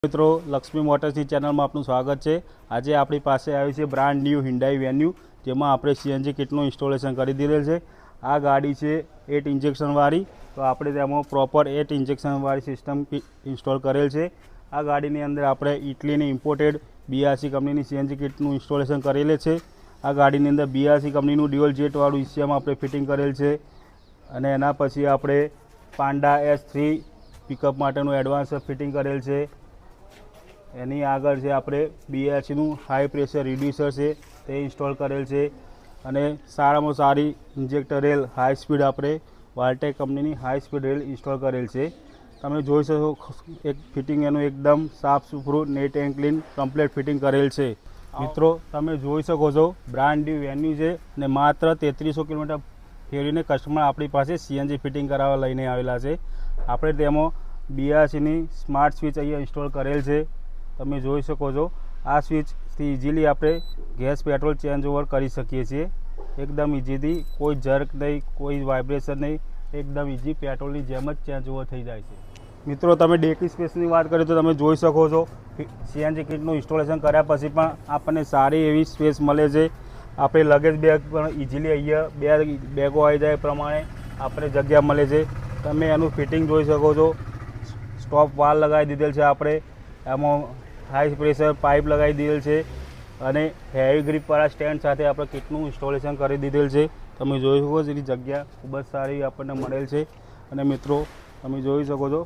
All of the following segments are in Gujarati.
મિત્રો લક્ષ્મી મોટર્સની ચેનલમાં આપનું સ્વાગત છે। આજે આપણી પાસે આવી છે બ્રાન્ડ ન્યૂ Hyundai વેન્યુ, જેમાં આપણે સીએનજી કિટનું ઇન્સ્ટોલેશન કરી દીધેલ છે। આ ગાડી છે 8 ઇન્જેક્શનવાળી, તો આપણે તેમાં પ્રોપર 8 ઇન્જેક્શનવાળી સિસ્ટમ ઇન્સ્ટોલ કરેલ છે। આ ગાડીની અંદર આપણે ઇટલીની ઇમ્પોર્ટેડ BRC કંપનીની સીએનજી કિટનું ઇન્સ્ટોલેશન કરેલ છે। આ ગાડીની અંદર BRC કંપનીનું ડ્યુઅલ જેટવાળું ECM આપણે ફિટિંગ કરેલ છે, અને એના પછી આપણે પાંડા S3 પિકઅપ માટેનું એડવાન્સ ફિટિંગ કરેલ છે। એની આગળ છે આપણે BRCનું હાઈ પ્રેશર રિડ્યુસર છે તે ઇન્સ્ટોલ કરેલ છે, અને સારામાં સારી ઇન્જેક્ટર રેલ હાઈ સ્પીડ આપણે વાલ્ટેક કંપનીની હાઈ સ્પીડ રેલ ઇન્સ્ટોલ કરેલ છે। તમે જોઈ શકો એક ફિટિંગ એનું એકદમ સાફ સુથરું neat and clean complete fitting કરેલ છે। મિત્રો તમે જોઈ શકો છો બ્રાન્ડ ન્યૂ વેન્યુ છે, અને માત્ર 3300 કિલોમીટર ફેરીને કસ્ટમર આપણી પાસે સીએનજી ફિટિંગ કરાવવા લઈને આવેલા છે। આપણે તેમાં BRCની સ્માર્ટ સ્વિચ અહીંયા ઇન્સ્ટોલ કરેલ છે। તમે જોઈ શકો છો આ સ્વિચથી ઇઝીલી આપણે ગેસ પેટ્રોલ ચેન્જ ઓવર કરી શકીએ છીએ, એકદમ ઇઝીથી, કોઈ જર્ક નહીં, કોઈ વાઇબ્રેશન નહીં, એકદમ ઇઝી પેટ્રોલની જેમ જ ચેન્જ ઓવર થઈ જાય છે। મિત્રો તમે ડેકી સ્પેસની વાત કરીએ તો તમે જોઈ શકો છો સીએનજી કિટનું ઇન્સ્ટોલેશન કર્યા પછી પણ આપણને સારી એવી સ્પેસ મળે છે। આપણે લગેજ બેગ પણ ઇઝીલી અહીંયા બેગો આવી જાય પ્રમાણે આપણે જગ્યા મળે છે। તમે એનું ફિટિંગ જોઈ શકો છો, સ્ટોપ વાલ લગાવી દીધેલ છે, આપણે એમાં હાઈ પ્રેશર પાઇપ લગાવી દીધેલ છે, અને હેવી ગ્રીપવાળા સ્ટેન્ડ સાથે આપણે કિટનું ઇન્સ્ટોલેશન કરી દીધેલ છે। તમે જોઈ શકો છો એની જગ્યા ખૂબ જ સારી આપણને મળેલ છે। અને મિત્રો તમે જોઈ શકો છો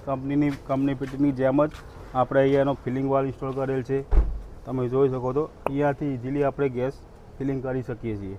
કંપની ફિટિંગની જેમ જ આપણે અહીંયા એનો ફિલિંગ વાલ ઇન્સ્ટોલ કરેલ છે। તમે જોઈ શકો છો અહીંયાથી ઇઝીલી આપણે ગેસ ફિલિંગ કરી શકીએ છીએ।